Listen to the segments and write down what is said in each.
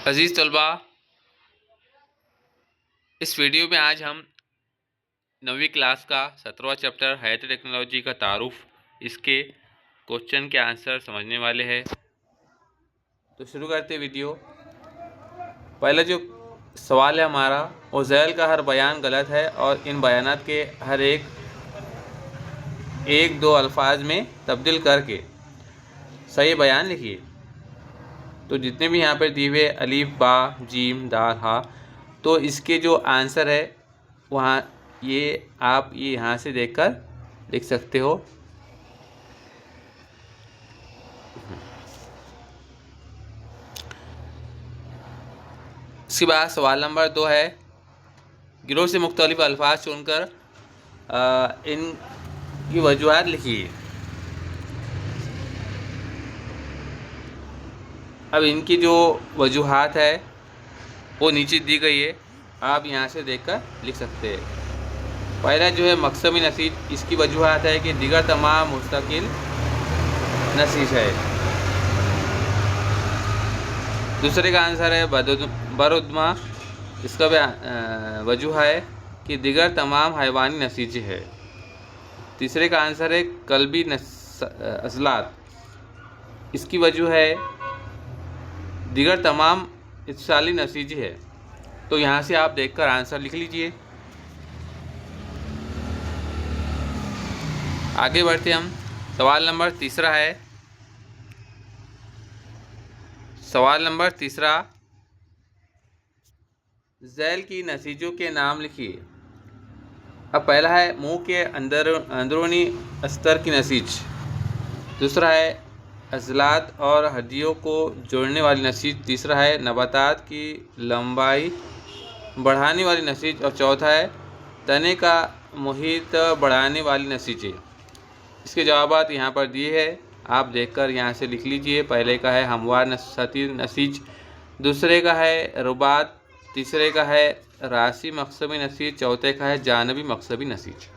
अजीज़ तलबा, इस वीडियो में आज हम 9वीं क्लास का 17वां चैप्टर हयाती टेक्नोलॉजी का तारुफ, इसके क्वेश्चन के आंसर समझने वाले हैं। तो शुरू करते वीडियो। पहला जो सवाल है हमारा, ओज़ैल का हर बयान गलत है और इन बयानात के हर एक दो अल्फाज में तब्दील करके सही बयान लिखिए। तो जितने भी यहाँ पर दिए हुए अलीफ, बा, जीम, दाल, हा, तो इसके जो आंसर है वहाँ आप यहाँ से देखकर लिख सकते हो। इसके बाद सवाल नंबर 2 है, गिरोह से मुख्तलिफ अल्फाज चुनकर इनकी वजूहात लिखिए। अब इनकी जो वजूहात है वो नीचे दी गई है, आप यहाँ से देखकर लिख सकते हैं। पहला जो है मकसमी नसीज, इसकी वजूहात है कि दिगर तमाम मुस्तकिल नसीज है। दूसरे का आंसर है बरुद्मा, इसका वजूह है कि दिगर तमाम हैवानी नसीज है। तीसरे का आंसर है कल्बी अजलात, इसकी वजह है दिगर तमाम इत्साली नसीज है। तो यहाँ से आप देखकर आंसर लिख लीजिए। आगे बढ़ते हम। सवाल नंबर तीसरा है, सवाल नंबर तीसरा, झैल की नसीजों के नाम लिखिए। अब पहला है मुंह के अंदरूनी अस्तर की नसीज। दूसरा है अज़लात और हड्डियों को जोड़ने वाली नसीज। तीसरा है नबातात की लंबाई बढ़ाने वाली नसीज। और चौथा है तने का मुहित बढ़ाने वाली नसीजें। इसके जवाबात यहाँ पर दिए हैं, आप देखकर यहाँ से लिख लीजिए। पहले का है हमवार सती नसीज, दूसरे का है रुबात, तीसरे का है रासी मकसबी नसीज, चौथे का है जानबी मकसबी नसीज।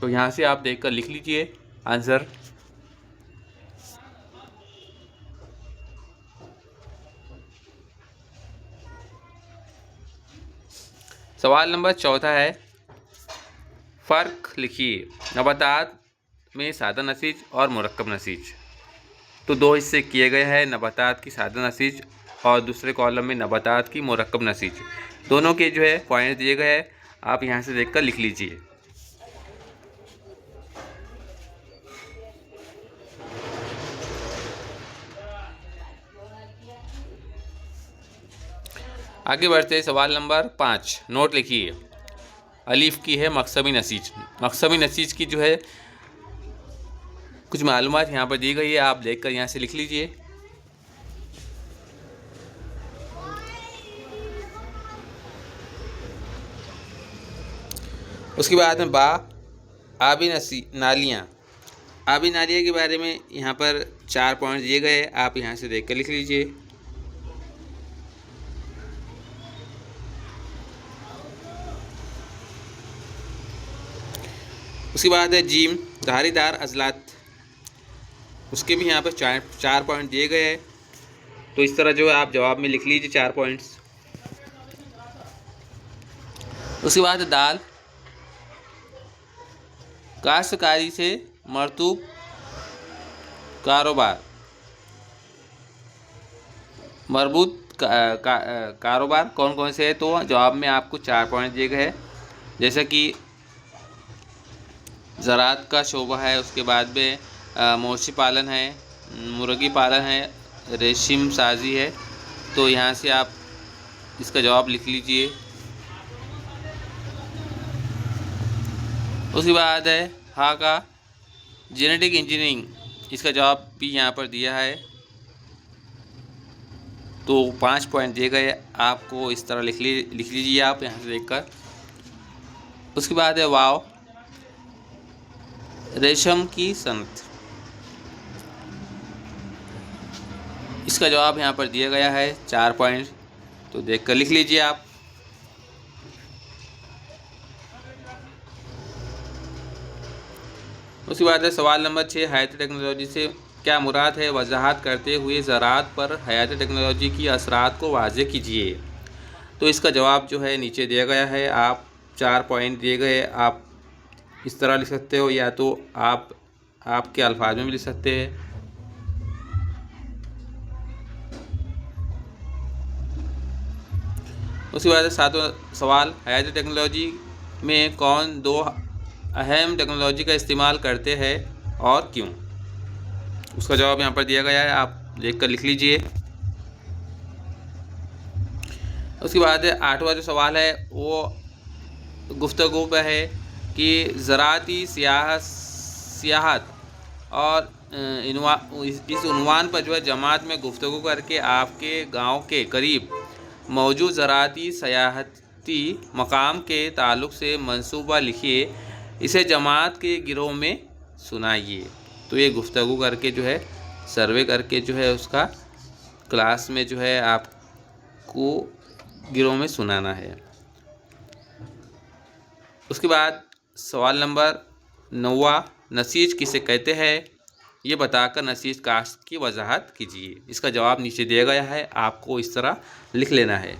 तो यहाँ से आप देखकर लिख लीजिए आंसर। सवाल नंबर चौथा है, फ़र्क लिखिए नबातात में सादा नसीज और मुरक्कब नसीज। तो दो हिस्से किए गए हैं, नबातात की सादा नसीज और दूसरे कॉलम में नबातात की मुरक्कब नसीज। दोनों के जो है पॉइंट दिए गए हैं, आप यहाँ से देखकर लिख लीजिए। आगे बढ़ते हैं। सवाल नंबर 5, नोट लिखिए। अलीफ की है मकसमी नसीज। मकसमी नसीज की जो है कुछ मालूमात यहाँ पर दी गई है, आप देखकर यहाँ से लिख लीजिए। उसके बाद में बा, आबी नालियाँ। आबी नालियाँ के बारे में यहाँ पर 4 पॉइंट दिए गए, आप यहाँ से देखकर लिख लीजिए। उसके बाद है जीम, धारीदार अजलात। उसके भी यहाँ पर 4 पॉइंट दिए गए हैं। तो इस तरह जो है आप जवाब में लिख लीजिए 4 पॉइंट्स। उसके बाद दाल, काश्तकारी से मरतूब कारोबार, मरबूत कारोबार कौन कौन से है। तो जवाब में आपको 4 पॉइंट दिए गए हैं, जैसे कि ज़राअत का शोबा है, उसके बाद में मवेशी पालन है, मुर्गी पालन है, रेशम साजी है। तो यहाँ से आप इसका जवाब लिख लीजिए। उसके बाद है हा का जेनेटिक इंजीनियरिंग, इसका जवाब भी यहाँ पर दिया है। तो 5 पॉइंट दिए गए, आपको इस तरह लिख लीजिए आप यहाँ से देखकर। उसके बाद है वाव, रेशम की सनत, इसका जवाब यहाँ पर दिया गया है 4 पॉइंट, तो देखकर लिख लीजिए आप। उसके बाद है सवाल नंबर 6, हयाती टेक्नोलॉजी से क्या मुराद है, वजाहत करते हुए ज़राअत पर हयाती टेक्नोलॉजी की असरात को वाज़ेह कीजिए। तो इसका जवाब जो है नीचे दिया गया है। आप 4 पॉइंट दिए गए, आप इस तरह लिख सकते हो, या तो आप आपके अल्फाज में भी लिख सकते हैं। उसके बाद 7वां सवाल, हयाती टेक्नोलॉजी में कौन 2 अहम टेक्नोलॉजी का इस्तेमाल करते हैं और क्यों? उसका जवाब यहाँ पर दिया गया है, आप देख कर लिख लीजिए। उसके बाद 8वां जो सवाल है वो गुफ्तगू पे है कि ज़राअती सियाहत और इस उन्वान पर जो है जमात में गुफ्तगू करके आपके गांव के करीब मौजूद ज़राअती सयाहती मकाम के ताल्लुक़ से मंसूबा लिखिए, इसे जमात के गिरोह में सुनाइए। तो ये गुफ्तगू करके जो है सर्वे करके जो है उसका क्लास में जो है आपको गिरोह में सुनाना है। उसके बाद सवाल नंबर 9वां, नसीज किसे कहते हैं, ये बताकर नसीज कास्ट की वजाहत कीजिए। इसका जवाब नीचे दिया गया है, आपको इस तरह लिख लेना है।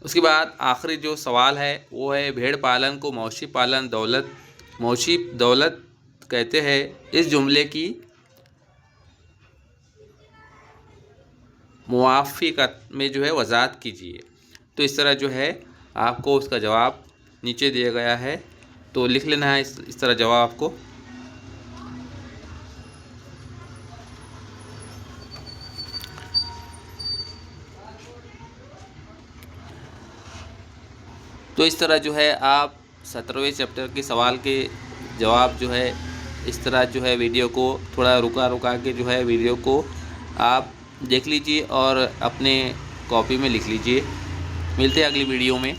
उसके बाद आखिरी जो सवाल है वो है भेड़ पालन को मौशी दौलत कहते हैं, इस जुमले की मुवाफ़िक़त में जो है वजाहत कीजिए। तो इस तरह जो है आपको उसका जवाब नीचे दिया गया है, तो लिख लेना है इस तरह जवाब आपको। तो इस तरह जो है आप 17वें चैप्टर के सवाल के जवाब जो है इस तरह जो है वीडियो को थोड़ा रुका के जो है वीडियो को आप देख लीजिए और अपने कॉपी में लिख लीजिए। मिलते हैं अगली वीडियो में।